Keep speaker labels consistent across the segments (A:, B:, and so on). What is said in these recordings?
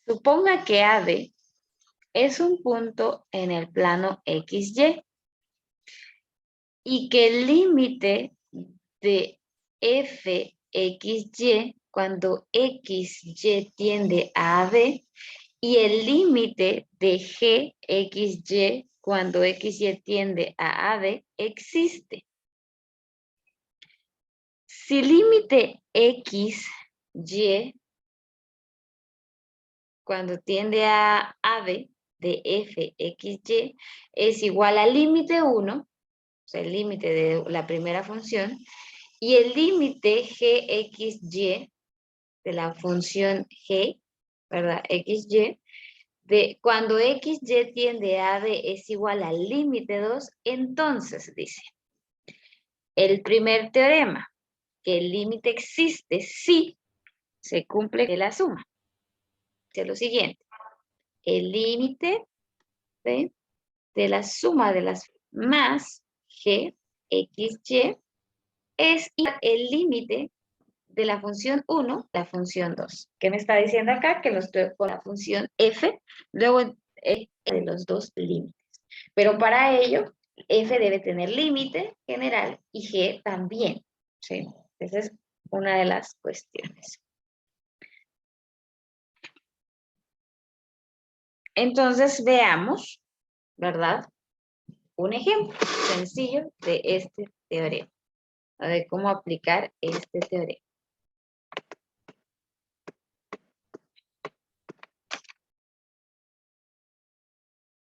A: Suponga que AB es un punto en el plano XY y que el límite de fxy cuando xy tiende a AB y el límite de gxy cuando xy tiende a AB existe. Si límite xy cuando tiende a AB de fxy es igual al límite 1, o sea, el límite de la primera función, y el límite gxy de la función g, ¿verdad? Xy, de cuando xy tiende a AB es igual al límite 2, entonces dice, el primer teorema, que el límite existe si se cumple la suma. Es lo siguiente, el límite de la suma de las más g, x, y, es el límite de la función 1, la función 2. ¿Qué me está diciendo acá? Que lo estoy con la función f, luego de los dos límites. Pero para ello, f debe tener límite general y g también. ¿Sí? Esa es una de las cuestiones. Entonces veamos, ¿verdad? Un ejemplo sencillo de este teorema, de cómo aplicar este teorema.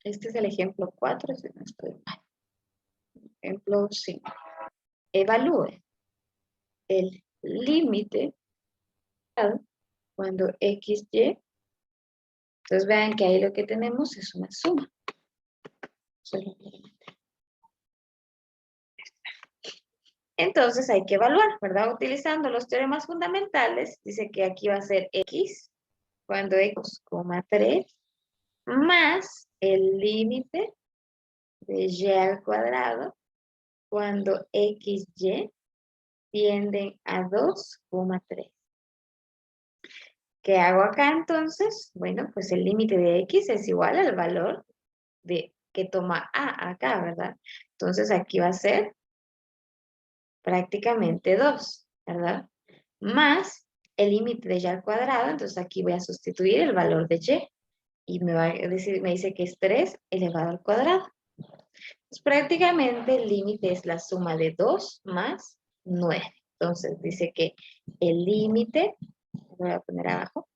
A: Este es el ejemplo 4, si no estoy mal. Ejemplo 5. Evalúe el límite cuando x, y. Entonces vean que ahí lo que tenemos es una suma. Entonces hay que evaluar, ¿verdad? Utilizando los teoremas fundamentales, dice que aquí va a ser x cuando x, 3 más el límite de y al cuadrado cuando x, y tienden a 2,3. ¿Qué hago acá entonces? Bueno, pues el límite de x es igual al valor que toma a acá, ¿verdad? Entonces aquí va a ser prácticamente 2, ¿verdad? Más el límite de y al cuadrado, entonces aquí voy a sustituir el valor de y y me dice que es 3 elevado al cuadrado. Pues prácticamente el límite es la suma de 2 más 9. Entonces dice que el límite, voy a poner abajo,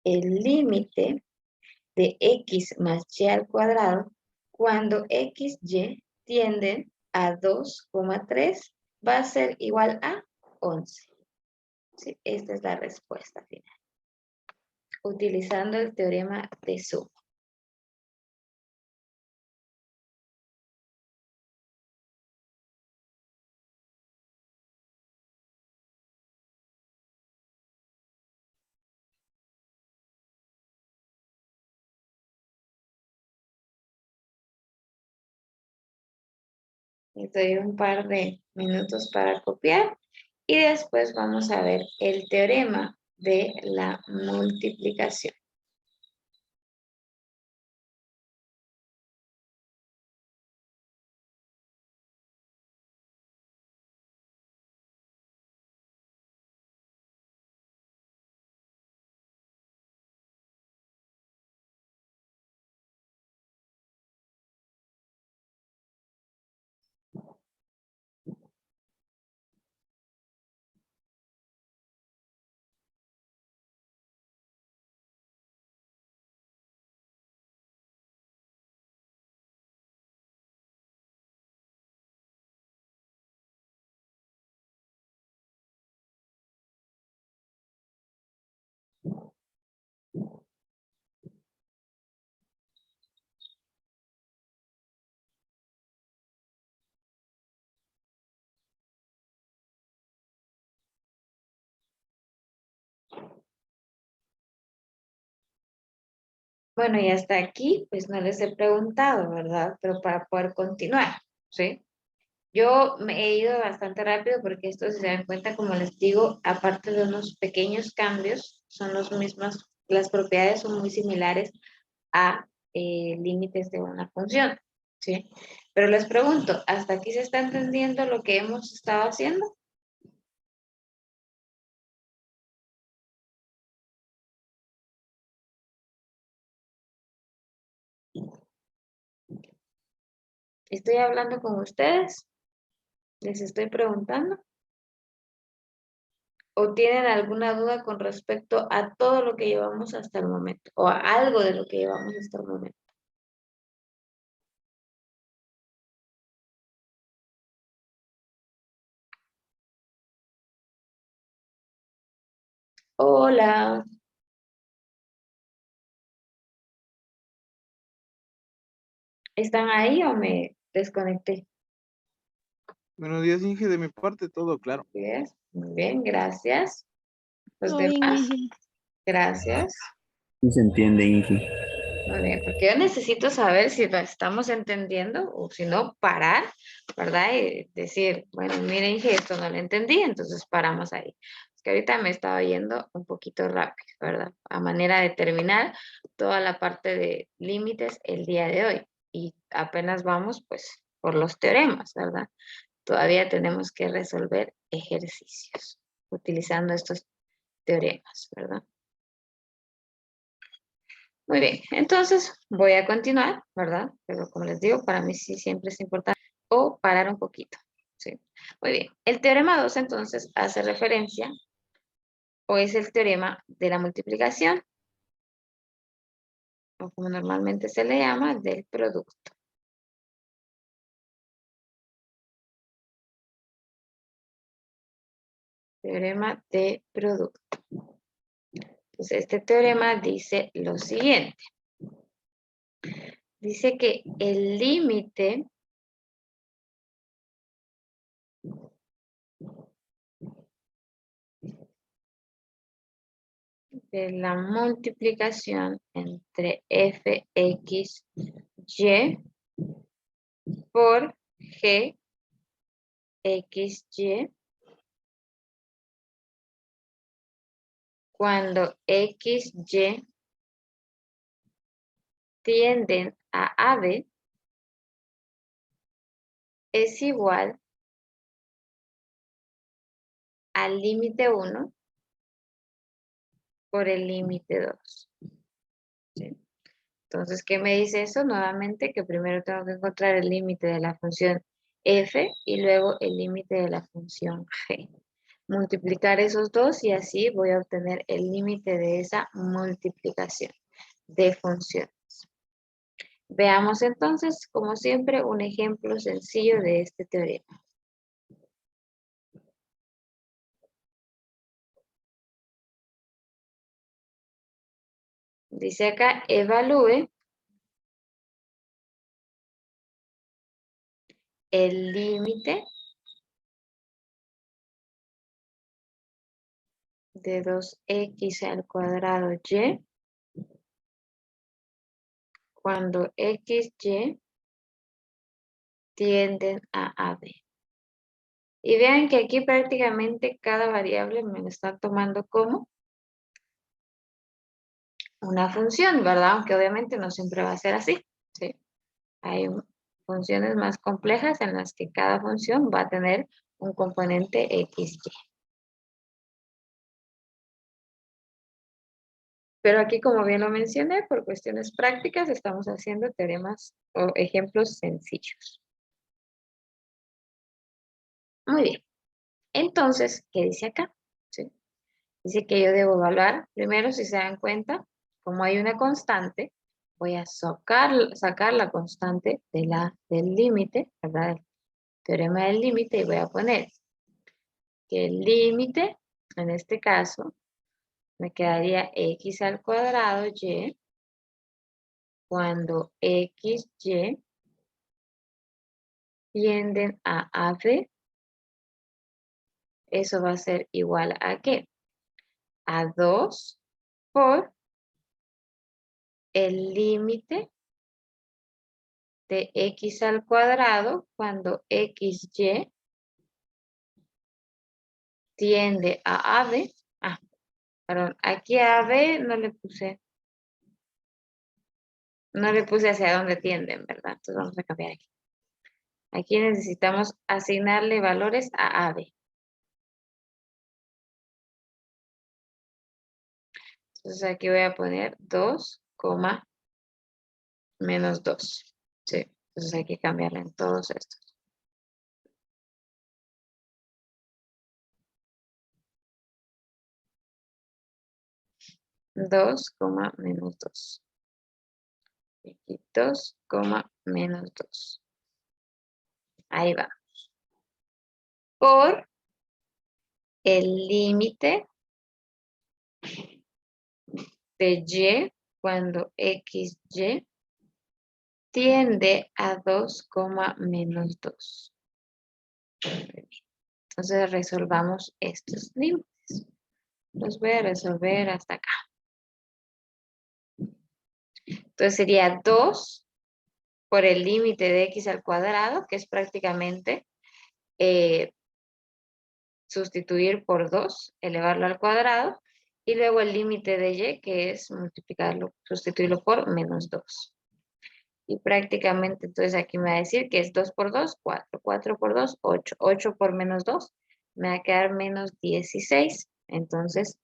A: el límite de x más y al cuadrado cuando x, y tienden a 2,3 va a ser igual a 11. Sí, esta es la respuesta final. Utilizando el teorema de suma. Les doy un par de minutos para copiar y después vamos a ver el teorema de la multiplicación. Bueno, y hasta aquí, pues no les he preguntado, ¿verdad? Pero para poder continuar, ¿sí? Yo me he ido bastante rápido porque esto, si se dan cuenta, como les digo, aparte de unos pequeños cambios, son los mismos las propiedades son muy similares a límites de una función, ¿sí? Pero les pregunto, ¿hasta aquí se está entendiendo lo que hemos estado haciendo? Estoy hablando con ustedes, les estoy preguntando. ¿O tienen alguna duda con respecto a todo lo que llevamos hasta el momento? ¿O a algo de lo que llevamos hasta el momento? Hola. ¿Están ahí o me desconecté?
B: Buenos días, Inge, de mi parte, todo claro.
A: Bien, muy bien, gracias. Los
C: Todo bien,
A: demás,
C: Miguel.
A: gracias.
D: Sí se entiende, Inge.
A: Muy bien, porque yo necesito saber si lo estamos entendiendo o si no, parar, ¿verdad? Y decir, bueno, miren, que esto no lo entendí, entonces paramos ahí. Es que ahorita me estaba yendo un poquito rápido, ¿verdad? A manera de terminar toda la parte de límites el día de hoy. Y apenas vamos, pues, por los teoremas, ¿verdad? Todavía tenemos que resolver ejercicios utilizando estos teoremas, ¿verdad? Muy bien, entonces voy a continuar, ¿verdad? Pero como les digo, para mí sí siempre es importante o parar un poquito, ¿sí? Muy bien, el teorema 2 entonces hace referencia o es el teorema de la multiplicación o como normalmente se le llama del producto. Teorema de producto. Entonces este teorema dice lo siguiente. Dice que el límite de la multiplicación entre fx, y por g, x, y, cuando x, y tienden a AB, es igual al límite 1 por el límite 2. ¿Sí? Entonces, ¿qué me dice eso? Nuevamente que primero tengo que encontrar el límite de la función f y luego el límite de la función g. Multiplicar esos dos y así voy a obtener el límite de esa multiplicación de funciones. Veamos entonces, como siempre, un ejemplo sencillo de este teorema. Dice acá, evalúe el límite de 2x al cuadrado y cuando x, y tienden a AB. Y vean que aquí prácticamente cada variable me lo está tomando como una función, ¿verdad? Aunque obviamente no siempre va a ser así, ¿sí? Hay funciones más complejas en las que cada función va a tener un componente x, y. Pero aquí, como bien lo mencioné, por cuestiones prácticas, estamos haciendo teoremas o ejemplos sencillos. Muy bien. Entonces, ¿qué dice acá? ¿Sí? Dice que yo debo evaluar, primero, si se dan cuenta, como hay una constante, voy a sacar la constante del límite, ¿verdad? El teorema del límite, y voy a poner que el límite, en este caso, me quedaría x al cuadrado y cuando x, y tienden a AB, eso va a ser igual a ¿qué? A 2 por el límite de x al cuadrado cuando x, y tiende a AB. Perdón, aquí a B no le puse hacia dónde tienden, ¿verdad? Entonces vamos a cambiar aquí. Aquí necesitamos asignarle valores a AB. Entonces aquí voy a poner 2, menos 2. Sí, entonces hay que cambiarle en todos estos. 2, menos 2. Aquí 2, menos 2. Ahí va. Por el límite de y cuando xy tiende a 2, menos 2. Entonces resolvamos estos límites. Los voy a resolver hasta acá. Entonces sería 2 por el límite de x al cuadrado, que es prácticamente sustituir por 2, elevarlo al cuadrado, y luego el límite de y, que es multiplicarlo, sustituirlo por menos 2. Y prácticamente, entonces aquí me va a decir que es 2 por 2, 4, 4 por 2, 8, 8 por menos 2, me va a quedar menos 16. Entonces,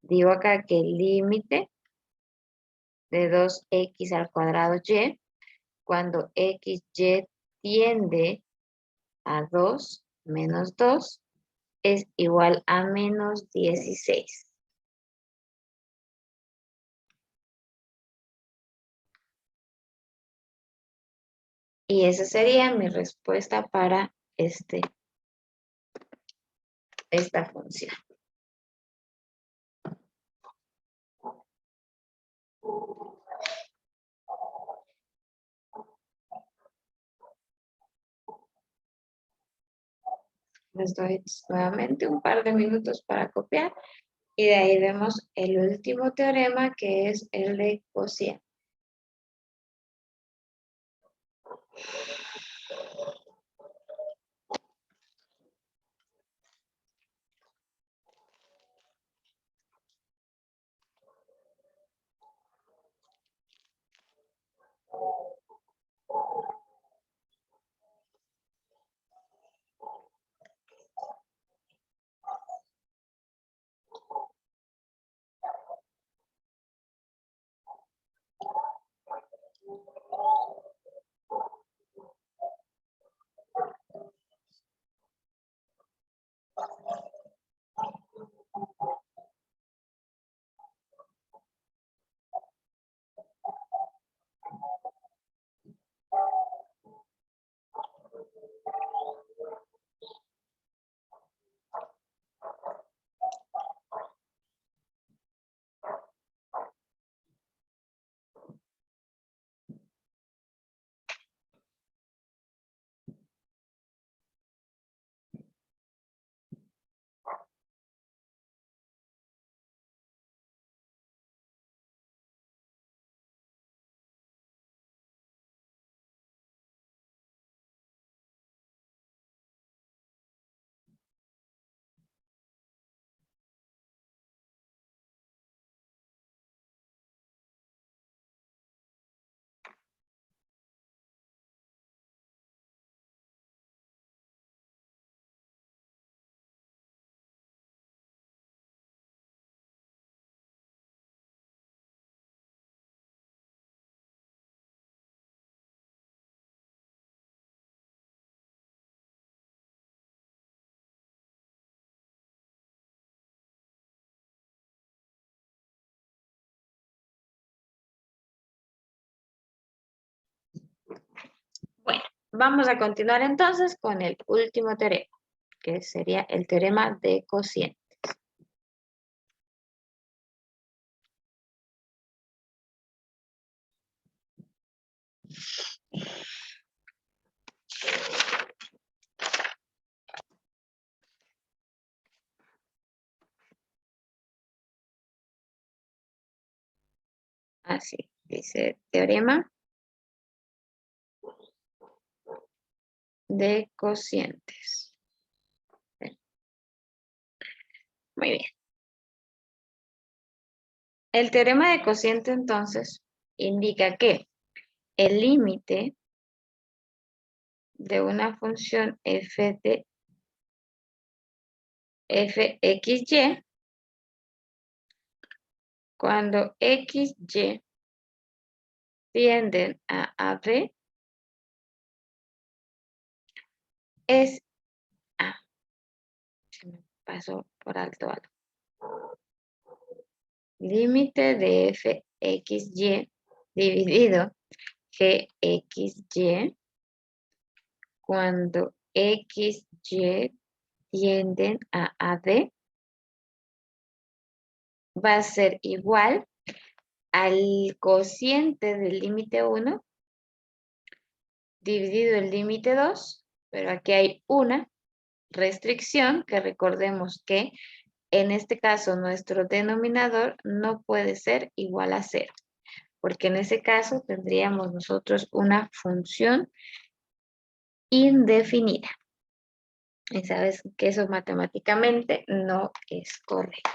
A: digo acá que el límite de 2x al cuadrado y, cuando xy tiende a 2 menos 2, es igual a menos 16. Y esa sería mi respuesta para esta función. Les doy nuevamente un par de minutos para copiar y de ahí vemos el último teorema, que es el de cociente. Bueno, vamos a continuar entonces con el último teorema, que sería el teorema de cociente. Así, dice teorema de cocientes. Muy bien. El teorema de cociente entonces indica que el límite de una función f de fxy cuando xy tienden a AB es A. Se me pasó por alto algo. Límite de fxy dividido gxy cuando xy tienden a AB va a ser igual al cociente del límite 1 dividido el límite 2, pero aquí hay una restricción que recordemos que en este caso nuestro denominador no puede ser igual a 0, porque en ese caso tendríamos nosotros una función indefinida. Y sabes que eso matemáticamente no es correcto.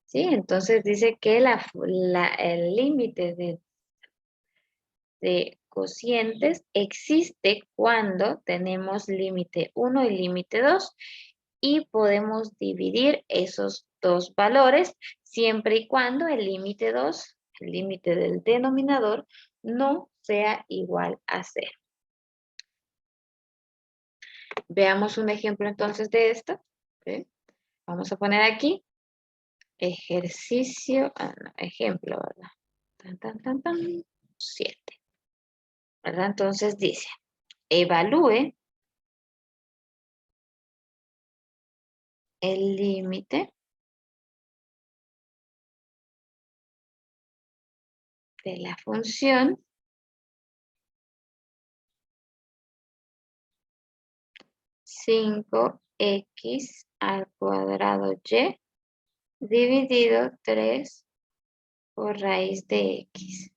A: ¿Sí? Entonces dice que el límite de cocientes existe cuando tenemos límite 1 y límite 2 y podemos dividir esos dos valores siempre y cuando el límite 2, el límite del denominador, no sea igual a 0. Veamos un ejemplo entonces de esto. ¿Sí? Vamos a poner aquí ejercicio, no, ejemplo, ¿verdad? 7. ¿Verdad? Entonces dice, evalúe el límite de la función (5x al cuadrado y dividido 3 por raíz de x,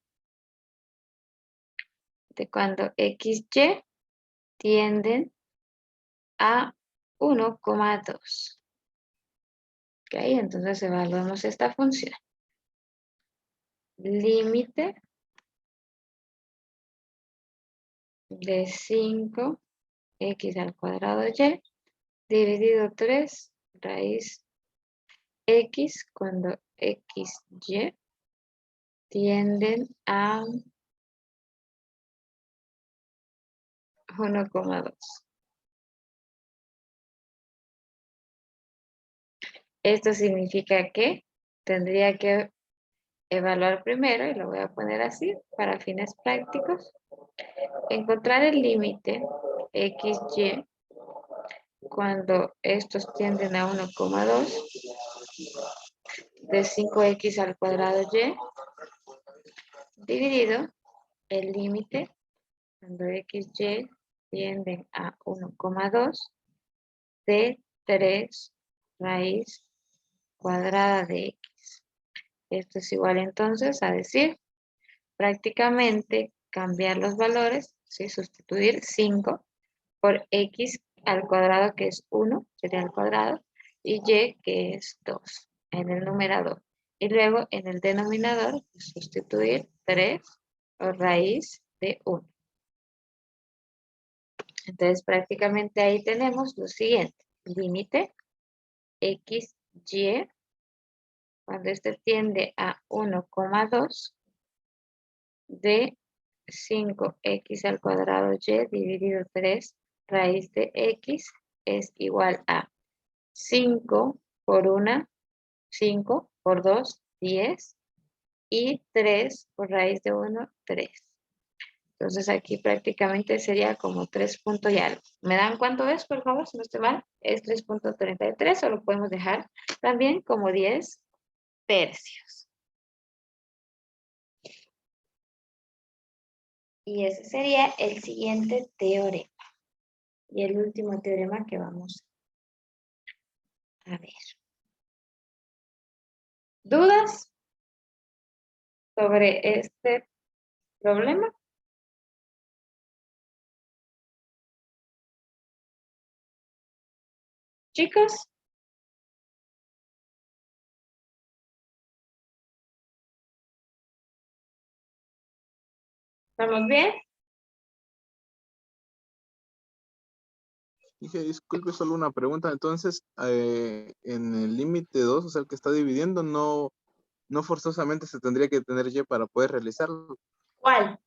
A: de cuando xy tienden a 1,2. ¿Ok? Entonces evaluamos esta función. Límite de 5x al cuadrado y dividido 3 raíz x cuando xy tienden a 1,2. Esto significa que tendría que evaluar primero, y lo voy a poner así para fines prácticos, encontrar el límite xy cuando estos tienden a 1,2 de 5x al cuadrado y dividido el límite cuando xy tienden a 1,2 de 3 raíz cuadrada de x. Esto es igual entonces a decir, prácticamente cambiar los valores, ¿sí? Sustituir 5 por x al cuadrado, que es 1, sería al cuadrado, y y, que es 2, en el numerador. Y luego en el denominador, sustituir 3 por raíz de 1. Entonces prácticamente ahí tenemos lo siguiente. Límite xy, cuando este tiende a 1,2 de 5x al cuadrado y dividido 3 raíz de x es igual a 5 por 1, 5 por 2, 10 y 3 por raíz de 1, 3. Entonces aquí prácticamente sería como 3 puntos y algo. ¿Me dan cuánto es, por favor, si no estoy mal? Es 3,33, o lo podemos dejar también como 10 tercios. Y ese sería el siguiente teorema. Y el último teorema que vamos a ver. ¿Dudas sobre este problema? Chicos. ¿Estamos bien?
B: Dije, disculpe, solo una pregunta. Entonces, en el límite 2, o sea, el que está dividiendo, no forzosamente se tendría que tener y para poder realizarlo.
A: ¿Cuál?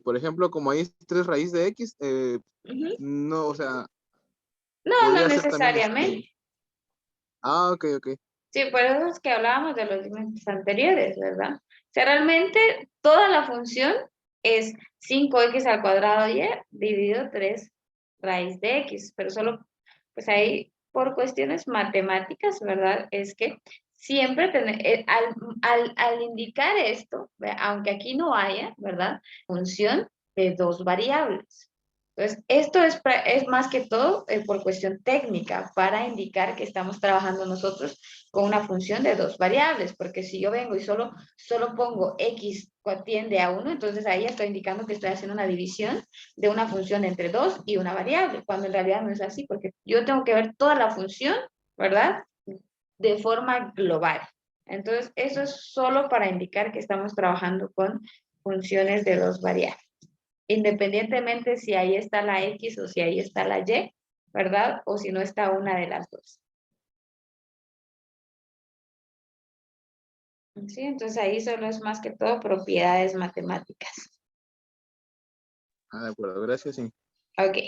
B: Por ejemplo, como ahí es 3 raíz de x,
A: Ujú.
B: no, o sea,
A: No, no
B: podría ser también
A: necesariamente.
B: Ah, ok, ok.
A: Sí, por eso es que hablábamos de los límites anteriores, ¿verdad? O sea, realmente toda la función es 5x al cuadrado y dividido 3 raíz de x, pero solo, pues ahí por cuestiones matemáticas, ¿verdad? Es que siempre al indicar esto, aunque aquí no haya, ¿verdad? Función de dos variables. Entonces, esto es más que todo por cuestión técnica para indicar que estamos trabajando nosotros con una función de dos variables, porque si yo vengo y solo pongo x tiende a 1, entonces ahí estoy indicando que estoy haciendo una división de una función entre 2 y una variable, cuando en realidad no es así, porque yo tengo que ver toda la función, ¿verdad? De forma global. Entonces, eso es solo para indicar que estamos trabajando con funciones de dos variables. Independientemente si ahí está la X o si ahí está la Y, ¿verdad? O si no está una de las dos. ¿Sí? Entonces ahí solo es más que todo propiedades matemáticas.
B: Ah, de acuerdo, gracias, sí.
A: Ok.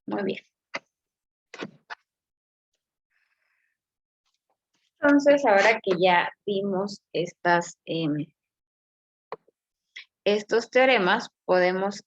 A: Muy bien. Entonces, ahora que ya vimos estos teoremas, podemos